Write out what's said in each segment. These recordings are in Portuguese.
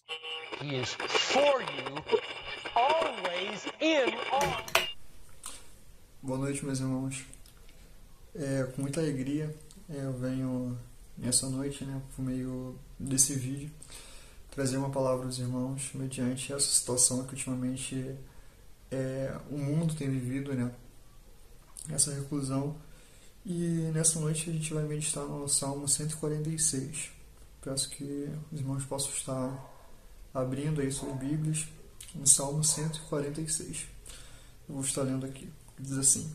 He is for you, always in all. Boa noite, meus irmãos. Com muita alegria, eu venho nessa noite, por meio desse vídeo, trazer uma palavra aos irmãos mediante essa situação que ultimamente o mundo tem vivido, essa reclusão. E nessa noite a gente vai meditar no Salmo 146. Peço que os irmãos possam estar abrindo aí suas Bíblias no Salmo 146. Eu vou estar lendo aqui. Diz assim: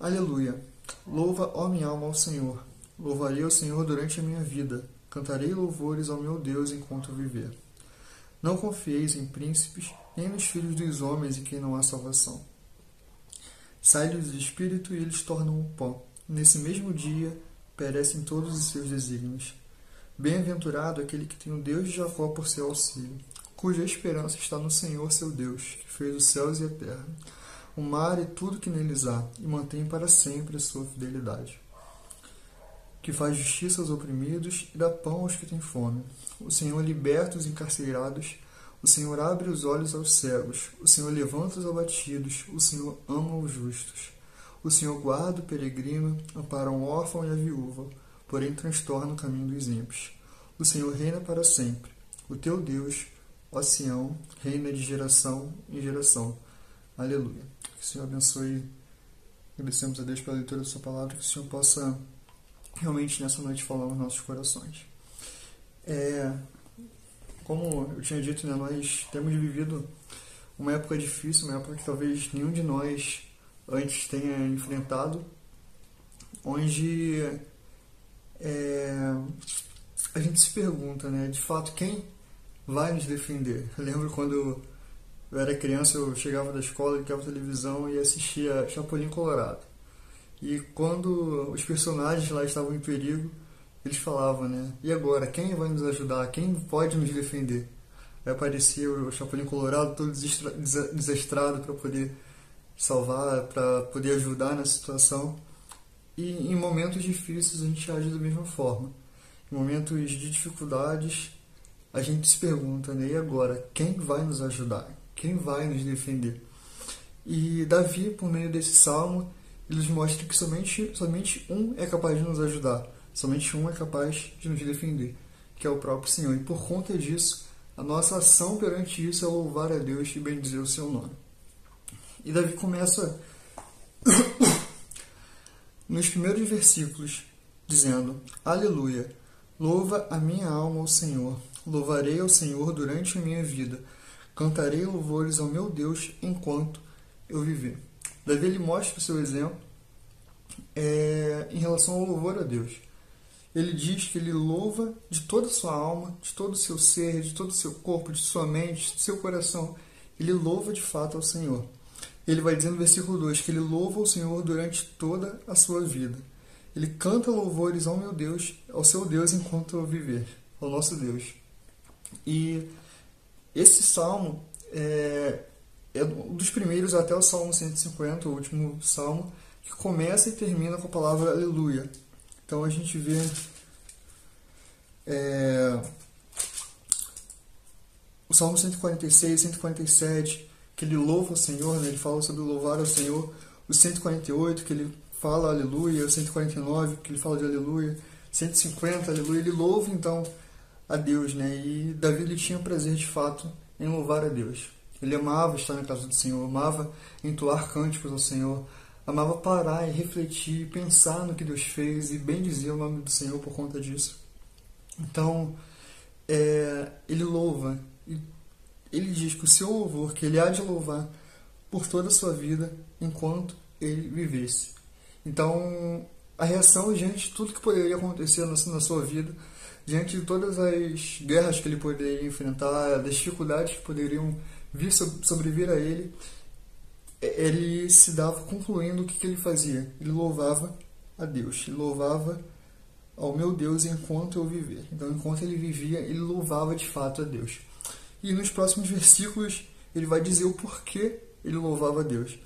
Aleluia! Louva, ó minha alma, ao Senhor. Louvarei ao Senhor durante a minha vida. Cantarei louvores ao meu Deus enquanto viver. Não confieis em príncipes, nem nos filhos dos homens em quem não há salvação. Sai-lhes o espírito e eles tornam o pó. Nesse mesmo dia perecem todos os seus desígnios. Bem-aventurado aquele que tem o Deus de Jacó por seu auxílio, cuja esperança está no Senhor seu Deus, que fez os céus e a terra, o mar e tudo que neles há, e mantém para sempre a sua fidelidade. Que faz justiça aos oprimidos e dá pão aos que têm fome. O Senhor liberta os encarcerados, o Senhor abre os olhos aos cegos, o Senhor levanta os abatidos, o Senhor ama os justos. O Senhor guarda o peregrino, ampara o órfão e a viúva, porém transtorna o caminho dos ímpios. O Senhor reina para sempre. O teu Deus, ó Sião, reina de geração em geração. Aleluia. Que o Senhor abençoe. Agradecemos a Deus pela leitura da sua palavra, que o Senhor possa realmente nessa noite falar aos nossos corações. Como eu tinha dito, nós temos vivido uma época difícil, uma época que talvez nenhum de nós antes tenha enfrentado, onde a gente se pergunta, de fato, quem vai nos defender? Eu lembro quando eu era criança, eu chegava da escola, ligava a televisão e assistia Chapolin Colorado. E quando os personagens lá estavam em perigo, eles falavam, e agora, quem vai nos ajudar? Quem pode nos defender? Aí aparecia o Chapolin Colorado todo desastrado para poder salvar, para poder ajudar na situação. E em momentos difíceis a gente age da mesma forma. Em momentos de dificuldades, a gente se pergunta, e agora, quem vai nos ajudar? Quem vai nos defender? E Davi, por meio desse salmo, ele nos mostra que somente um é capaz de nos ajudar. Somente um é capaz de nos defender, que é o próprio Senhor. E por conta disso, a nossa ação perante isso é louvar a Deus e bendizer o seu nome. E Davi começa nos primeiros versículos dizendo: Aleluia, louva a minha alma ao Senhor. Louvarei ao Senhor durante a minha vida. Cantarei louvores ao meu Deus enquanto eu viver. Davi ele mostra o seu exemplo em relação ao louvor a Deus. Ele diz que ele louva de toda a sua alma, de todo o seu ser, de todo o seu corpo, de sua mente, de seu coração. Ele louva de fato ao Senhor. Ele vai dizer no versículo 2 que ele louva ao Senhor durante toda a sua vida. Ele canta louvores ao meu Deus, ao seu Deus enquanto eu viver, ao nosso Deus. E esse salmo é um dos primeiros até o Salmo 150, o último salmo, que começa e termina com a palavra aleluia. Então a gente vê o Salmo 146, 147, que ele louva o Senhor, ele fala sobre louvar ao Senhor. O 148, que ele fala aleluia. O 149, que ele fala de aleluia. 150, aleluia. Ele louva então a Deus, E Davi ele tinha prazer de fato em louvar a Deus. Ele amava estar na casa do Senhor, amava entoar cânticos ao Senhor, amava parar e refletir, pensar no que Deus fez e bendizer o nome do Senhor por conta disso. Então, ele louva, e ele diz que o seu louvor, que ele há de louvar por toda a sua vida enquanto ele vivesse. Então, a reação diante de tudo que poderia acontecer na sua vida, diante de todas as guerras que ele poderia enfrentar, das dificuldades que poderiam sobrevir a ele, ele se dava concluindo o que ele fazia. Ele louvava a Deus, ele louvava ao meu Deus enquanto eu viver. Então, enquanto ele vivia, ele louvava de fato a Deus. E nos próximos versículos, ele vai dizer o porquê ele louvava a Deus.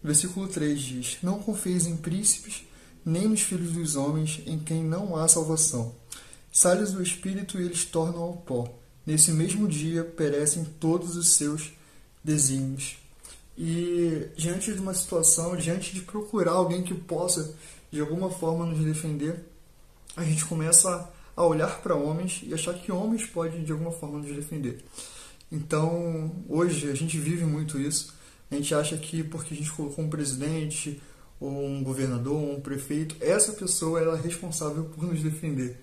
Versículo 3 diz: Não confieis em príncipes, nem nos filhos dos homens, em quem não há salvação. Sai-lhes o espírito e eles tornam ao pó. Nesse mesmo dia perecem todos os seus desígnios. E diante de uma situação, diante de procurar alguém que possa de alguma forma nos defender, a gente começa a olhar para homens e achar que homens podem de alguma forma nos defender. Então, hoje a gente vive muito isso. A gente acha que porque a gente colocou um presidente, ou um governador, ou um prefeito, essa pessoa ela é responsável por nos defender.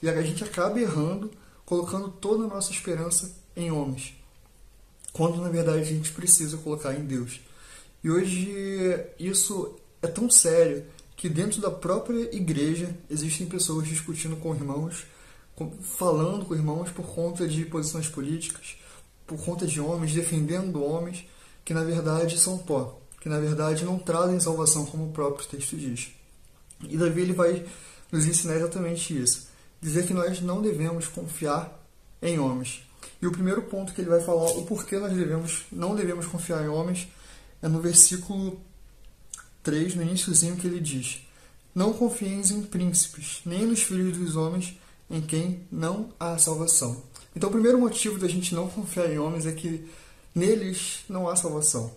E a gente acaba errando, colocando toda a nossa esperança em homens, quando na verdade a gente precisa colocar em Deus. E hoje isso é tão sério que dentro da própria igreja existem pessoas discutindo com irmãos, falando com irmãos por conta de posições políticas, por conta de homens, defendendo homens que na verdade são pó, que na verdade não trazem salvação, como o próprio texto diz. E Davi ele vai nos ensinar exatamente isso, dizer que nós não devemos confiar em homens. E o primeiro ponto que ele vai falar, o porquê nós não devemos confiar em homens, é no versículo 3, no iniciozinho, que ele diz: não confieis em príncipes, nem nos filhos dos homens, em quem não há salvação. Então o primeiro motivo da gente não confiar em homens é que neles não há salvação.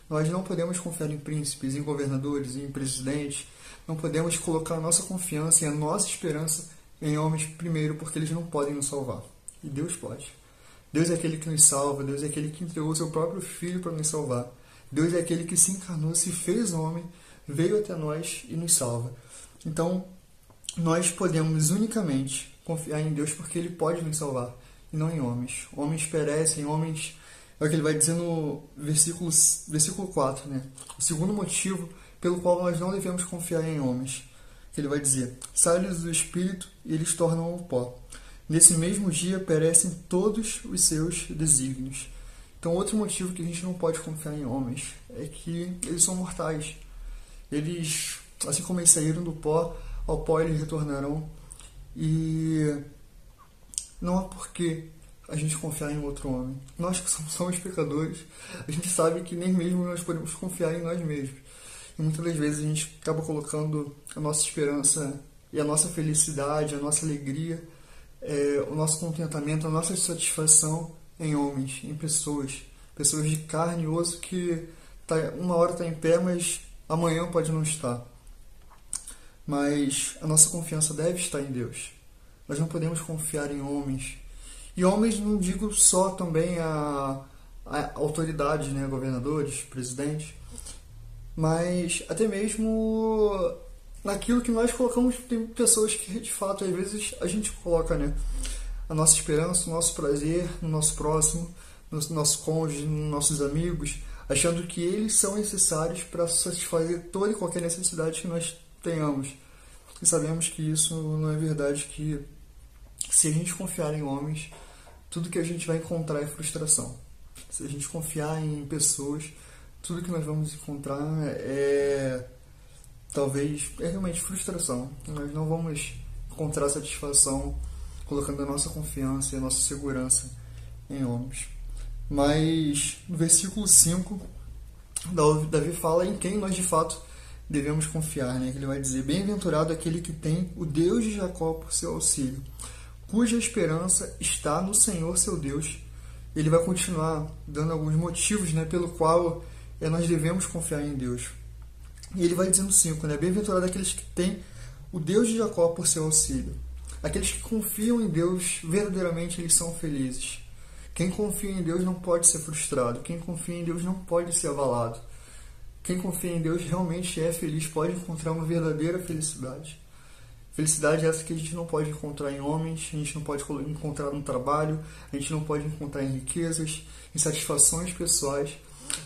Nós não podemos confiar em príncipes, em governadores, em presidentes. Não podemos colocar a nossa confiança e a nossa esperança em homens primeiro, porque eles não podem nos salvar. E Deus pode. Deus é aquele que nos salva, Deus é aquele que entregou seu próprio Filho para nos salvar. Deus é aquele que se encarnou, se fez homem, veio até nós e nos salva. Então, nós podemos unicamente confiar em Deus porque Ele pode nos salvar, e não em homens. Homens perecem, homens... É o que ele vai dizer no versículo 4, né? O segundo motivo pelo qual nós não devemos confiar em homens, que ele vai dizer: sai-lhes do espírito e eles tornam o pó. Nesse mesmo dia perecem todos os seus desígnios. Então, outro motivo que a gente não pode confiar em homens é que eles são mortais. Eles, assim como eles saíram do pó, ao pó eles retornarão. E não há porquê a gente confiar em outro homem. Nós que somos pecadores, a gente sabe que nem mesmo nós podemos confiar em nós mesmos. E muitas das vezes a gente acaba colocando a nossa esperança e a nossa felicidade, a nossa alegria, o nosso contentamento, a nossa satisfação em homens, em pessoas de carne e osso que uma hora está em pé, mas amanhã pode não estar. Mas a nossa confiança deve estar em Deus. Nós não podemos confiar em homens. E homens, não digo só também a autoridades, né, governadores, presidentes, mas até mesmo naquilo que nós colocamos. Tem pessoas que de fato às vezes a gente coloca, né, a nossa esperança, o nosso prazer no nosso próximo, no nosso cônjuge, nos nossos amigos, achando que eles são necessários para satisfazer toda e qualquer necessidade que nós tenhamos. E sabemos que isso não é verdade, que se a gente confiar em homens, tudo que a gente vai encontrar é frustração. Se a gente confiar em pessoas, tudo que nós vamos encontrar talvez realmente frustração. Nós não vamos encontrar satisfação colocando a nossa confiança e a nossa segurança em homens. Mas no versículo 5, Davi fala em quem nós de fato devemos confiar, né? Ele vai dizer: bem-aventurado aquele que tem o Deus de Jacó por seu auxílio, cuja esperança está no Senhor seu Deus. Ele vai continuar dando alguns motivos, né, pelo qual nós devemos confiar em Deus. E ele vai dizendo 5, né? Bem-aventurado aqueles que têm o Deus de Jacó por seu auxílio. Aqueles que confiam em Deus, verdadeiramente eles são felizes. Quem confia em Deus não pode ser frustrado. Quem confia em Deus não pode ser abalado. Quem confia em Deus realmente é feliz, pode encontrar uma verdadeira felicidade. Felicidade é essa que a gente não pode encontrar em homens, a gente não pode encontrar no trabalho, a gente não pode encontrar em riquezas, em satisfações pessoais,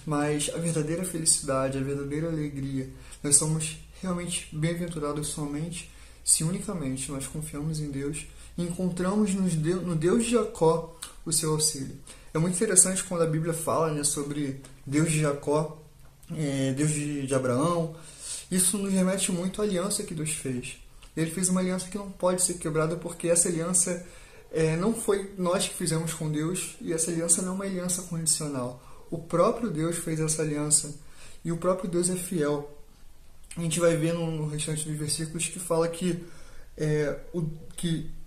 mas a verdadeira felicidade, a verdadeira alegria, nós somos realmente bem-aventurados somente se unicamente nós confiamos em Deus e encontramos no Deus de Jacó o seu auxílio. É muito interessante quando a Bíblia fala, né, sobre Deus de Jacó, Deus de Abraão. Isso nos remete muito à aliança que Deus fez. Ele fez uma aliança que não pode ser quebrada, porque essa aliança não foi nós que fizemos com Deus, e essa aliança não é uma aliança condicional. O próprio Deus fez essa aliança, e o próprio Deus é fiel. A gente vai ver no restante dos versículos que fala que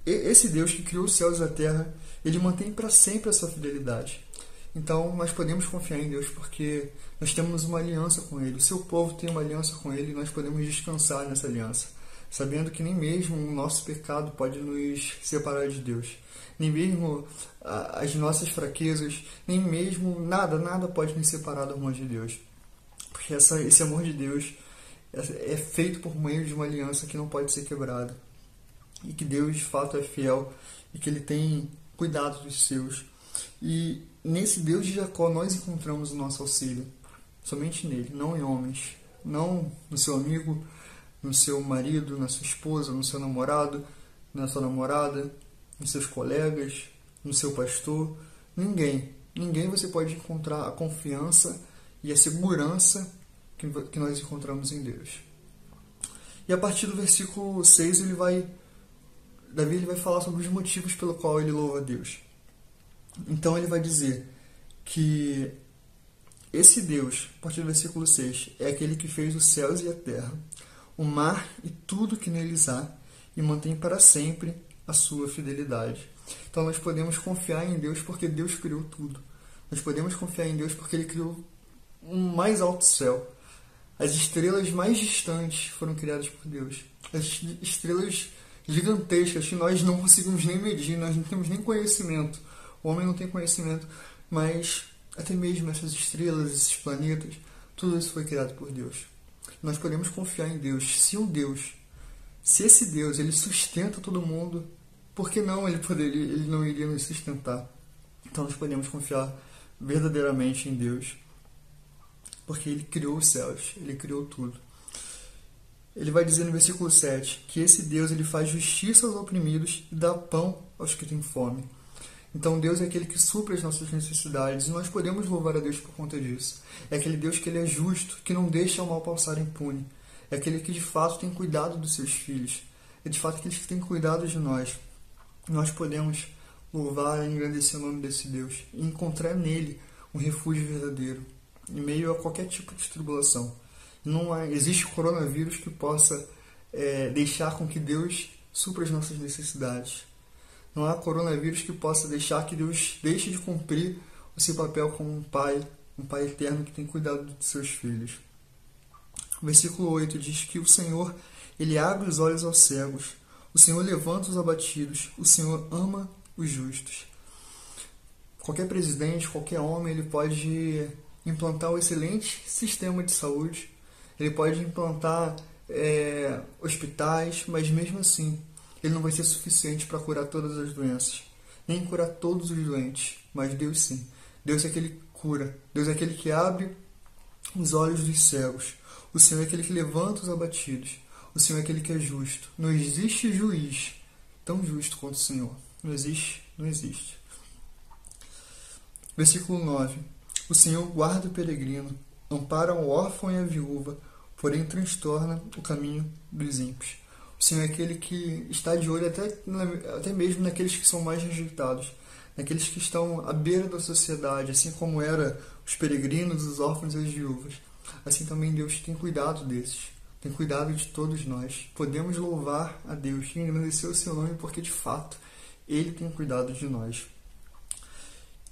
esse Deus que criou os céus e a terra, ele mantém para sempre a sua fidelidade. Então nós podemos confiar em Deus porque nós temos uma aliança com Ele. O seu povo tem uma aliança com Ele e nós podemos descansar nessa aliança, sabendo que nem mesmo o nosso pecado pode nos separar de Deus. Nem mesmo as nossas fraquezas, nem mesmo nada pode nos separar do amor de Deus. Porque esse amor de Deus é feito por meio de uma aliança que não pode ser quebrada. E que Deus de fato é fiel e que Ele tem cuidado dos seus. E nesse Deus de Jacó nós encontramos o nosso auxílio. Somente nele, não em homens. Não no seu amigo, no seu marido, na sua esposa, no seu namorado, na sua namorada, nos seus colegas, no seu pastor. Ninguém você pode encontrar a confiança e a segurança que nós encontramos em Deus. E a partir do versículo 6 Davi vai falar sobre os motivos pelo qual ele louva a Deus. Então ele vai dizer que esse Deus, a partir do versículo 6, é aquele que fez os céus e a terra, o mar e tudo que neles há, e mantém para sempre a sua fidelidade. Então nós podemos confiar em Deus porque Deus criou tudo. Nós podemos confiar em Deus porque Ele criou um mais alto céu. As estrelas mais distantes foram criadas por Deus. As estrelas gigantescas que nós não conseguimos nem medir, nós não temos nem conhecimento. O homem não tem conhecimento, mas até mesmo essas estrelas, esses planetas, tudo isso foi criado por Deus. Nós podemos confiar em Deus. Se esse Deus ele sustenta todo mundo, por que não ele não iria nos sustentar? Então nós podemos confiar verdadeiramente em Deus, porque Ele criou os céus, Ele criou tudo. Ele vai dizer no versículo 7 que esse Deus ele faz justiça aos oprimidos e dá pão aos que têm fome. Então Deus é aquele que supre as nossas necessidades e nós podemos louvar a Deus por conta disso. É aquele Deus que ele é justo, que não deixa o mal passar impune. É aquele que de fato tem cuidado dos seus filhos. É de fato aquele que tem cuidado de nós. Nós podemos louvar e engrandecer o nome desse Deus e encontrar nele um refúgio verdadeiro em meio a qualquer tipo de tribulação. Não existe coronavírus que possa deixar com que Deus supra as nossas necessidades. Não há coronavírus que possa deixar que Deus deixe de cumprir o seu papel como um pai eterno que tem cuidado de seus filhos. O versículo 8 diz que o Senhor ele abre os olhos aos cegos, o Senhor levanta os abatidos, o Senhor ama os justos. Qualquer presidente, qualquer homem, ele pode implantar um excelente sistema de saúde, ele pode implantar hospitais, mas mesmo assim ele não vai ser suficiente para curar todas as doenças, nem curar todos os doentes, mas Deus sim. Deus é aquele que cura, Deus é aquele que abre os olhos dos cegos, o Senhor é aquele que levanta os abatidos, o Senhor é aquele que é justo. Não existe juiz tão justo quanto o Senhor, não existe. Versículo 9: o Senhor guarda o peregrino, ampara o órfão e a viúva, porém transtorna o caminho dos ímpios. O Senhor é aquele que está de olho até mesmo naqueles que são mais rejeitados, naqueles que estão à beira da sociedade, assim como eram os peregrinos, os órfãos e as viúvas. Assim também Deus tem cuidado desses, tem cuidado de todos nós. Podemos louvar a Deus e engrandecer o seu nome porque de fato Ele tem cuidado de nós.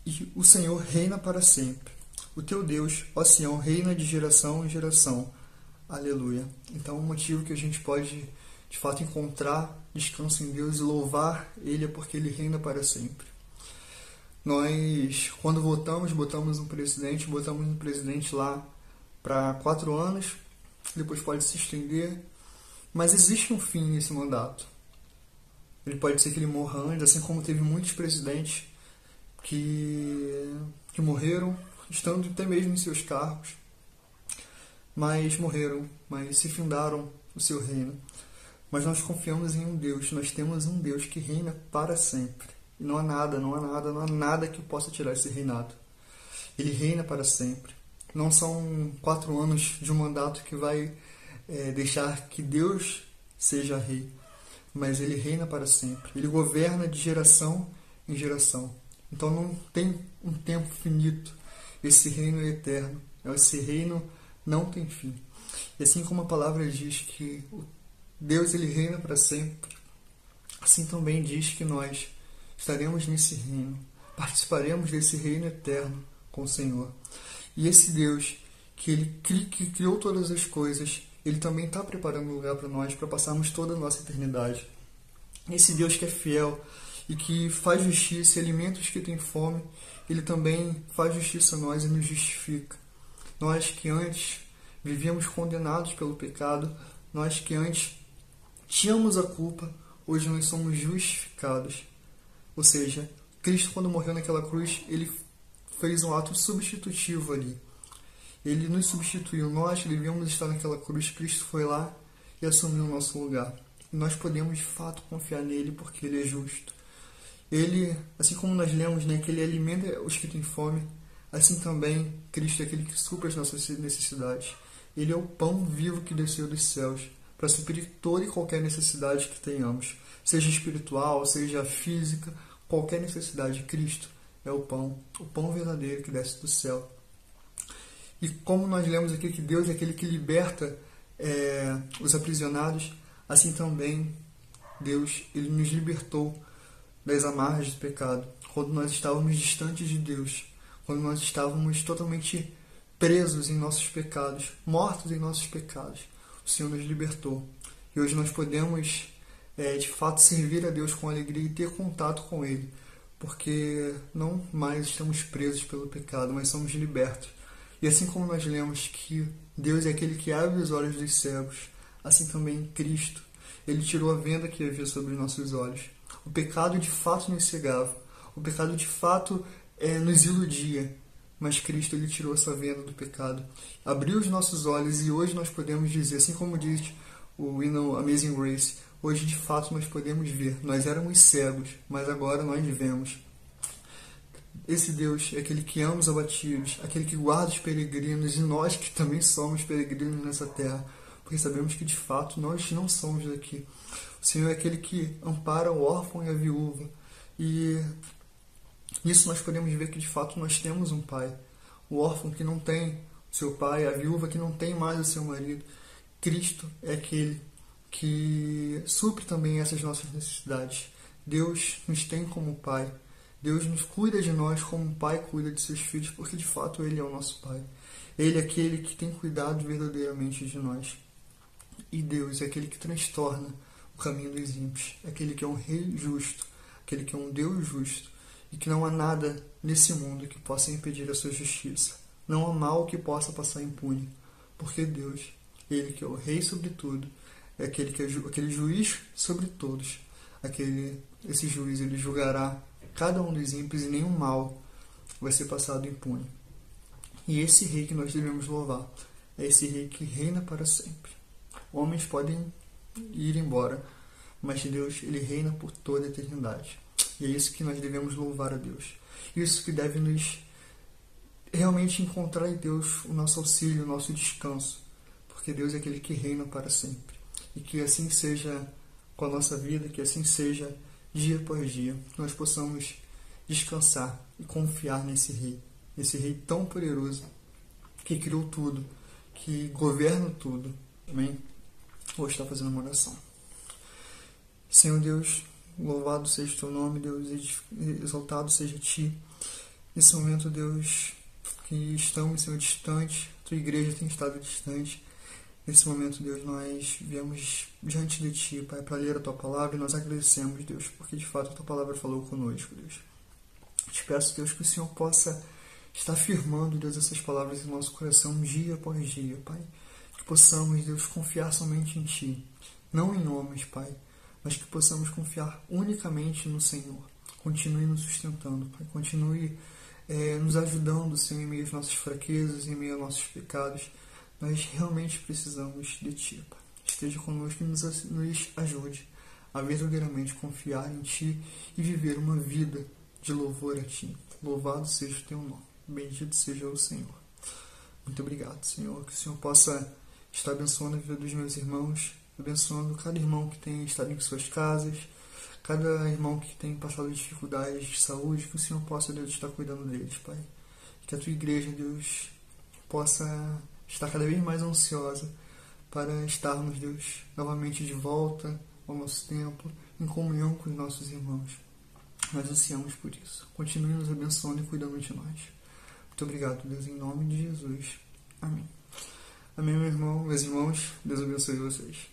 E o Senhor reina para sempre. O teu Deus, ó Sião, reina de geração em geração. Aleluia. Então o motivo que a gente pode de fato encontrar descanso em Deus e louvar Ele é porque Ele reina para sempre. Nós, quando botamos um presidente lá para 4 anos, depois pode se estender, mas existe um fim nesse mandato. Ele pode ser que ele morra antes, assim como teve muitos presidentes que morreram, estando até mesmo em seus cargos, mas morreram, mas se findaram o seu reino. Mas nós confiamos em um Deus, nós temos um Deus que reina para sempre. E não há nada que possa tirar esse reinado. Ele reina para sempre. Não são 4 anos de um mandato que vai deixar que Deus seja rei, mas Ele reina para sempre. Ele governa de geração em geração. Então não tem um tempo finito. Esse reino é eterno. Esse reino não tem fim. E assim como a palavra diz que Deus ele reina para sempre, assim também diz que nós estaremos nesse reino, participaremos desse reino eterno com o Senhor. E esse Deus que criou todas as coisas, Ele também está preparando um lugar para nós, para passarmos toda a nossa eternidade. Esse Deus que é fiel e que faz justiça e alimenta os que têm fome, Ele também faz justiça a nós e nos justifica. Nós que antes vivíamos condenados pelo pecado, nós que antes tínhamos a culpa, hoje nós somos justificados. Ou seja, Cristo, quando morreu naquela cruz, Ele fez um ato substitutivo ali. Ele nos substituiu. Nós que devíamos estar naquela cruz, Cristo foi lá e assumiu o nosso lugar. E nós podemos, de fato, confiar nele porque Ele é justo. Ele, assim como nós lemos, né, que Ele alimenta os que têm fome, assim também Cristo é aquele que supre as nossas necessidades. Ele é o pão vivo que desceu dos céus para suprir toda e qualquer necessidade que tenhamos, seja espiritual, seja física, qualquer necessidade. Cristo é o pão verdadeiro que desce do céu. E como nós lemos aqui que Deus é aquele que liberta os aprisionados, assim também Deus, Ele nos libertou das amarras do pecado. Quando nós estávamos distantes de Deus, quando nós estávamos totalmente presos em nossos pecados, mortos em nossos pecados, o Senhor nos libertou. E hoje nós podemos, de fato, servir a Deus com alegria e ter contato com Ele, porque não mais estamos presos pelo pecado, mas somos libertos. E assim como nós lemos que Deus é aquele que abre os olhos dos cegos, assim também Cristo, Ele tirou a venda que havia sobre os nossos olhos. O pecado de fato nos cegava, o pecado de fato nos iludia, mas Cristo, Ele tirou essa venda do pecado, abriu os nossos olhos, e hoje nós podemos dizer, assim como diz o hino Amazing Grace, hoje de fato nós podemos ver. Nós éramos cegos, mas agora nós vemos. Esse Deus é aquele que ama os abatidos, aquele que guarda os peregrinos, e nós que também somos peregrinos nessa terra, porque sabemos que de fato nós não somos daqui. O Senhor é aquele que ampara o órfão e a viúva, e nisso nós podemos ver que de fato nós temos um pai. O órfão que não tem o seu pai, a viúva que não tem mais o seu marido. Cristo é aquele que supre também essas nossas necessidades. Deus nos tem como pai. Deus nos cuida de nós como um pai cuida de seus filhos, porque de fato Ele é o nosso pai. Ele é aquele que tem cuidado verdadeiramente de nós. E Deus é aquele que transtorna o caminho dos ímpios. É aquele que é um rei justo, aquele que é um Deus justo, e que não há nada nesse mundo que possa impedir a sua justiça. Não há mal que possa passar impune, porque Deus, Ele que é o rei sobre tudo, é aquele que é aquele juiz sobre todos. Esse juiz, Ele julgará cada um dos ímpios, e nenhum mal vai ser passado impune. E esse rei que nós devemos louvar é esse rei que reina para sempre. Homens podem ir embora, mas Deus, Ele reina por toda a eternidade. E é isso que nós devemos louvar a Deus. Isso que deve nos realmente encontrar em Deus o nosso auxílio, o nosso descanso, porque Deus é aquele que reina para sempre. E que assim seja com a nossa vida, que assim seja dia após dia, que nós possamos descansar e confiar nesse rei tão poderoso, que criou tudo, que governa tudo. Amém? Hoje está fazendo uma oração. Senhor Deus, louvado seja o Teu nome, Deus, exaltado seja Ti. Nesse momento, Deus, que estamos, Senhor, distantes, Tua igreja tem estado distante. Nesse momento, Deus, nós viemos diante de Ti, Pai, para ler a Tua palavra, e nós agradecemos, Deus, porque de fato a Tua palavra falou conosco, Deus. Te peço, Deus, que o Senhor possa estar firmando, Deus, essas palavras em nosso coração dia após dia, Pai. Que possamos, Deus, confiar somente em Ti, não em homens, Pai, mas que possamos confiar unicamente no Senhor. Continue nos sustentando, Pai. Continue nos ajudando, Senhor, em meio às nossas fraquezas, em meio aos nossos pecados. Nós realmente precisamos de Ti, Pai. Esteja conosco e nos ajude a verdadeiramente confiar em Ti e viver uma vida de louvor a Ti. Louvado seja o Teu nome. Bendito seja o Senhor. Muito obrigado, Senhor. Que o Senhor possa estar abençoando a vida dos meus irmãos, abençoando cada irmão que tem estado em suas casas, cada irmão que tem passado dificuldades de saúde, que o Senhor possa, Deus, estar cuidando deles, Pai. Que a Tua igreja, Deus, possa estar cada vez mais ansiosa para estarmos, Deus, novamente de volta ao nosso templo, em comunhão com os nossos irmãos. Nós ansiamos por isso. Continue nos abençoando e cuidando de nós. Muito obrigado, Deus, em nome de Jesus. Amém. Amém, meu irmão, meus irmãos. Deus abençoe vocês.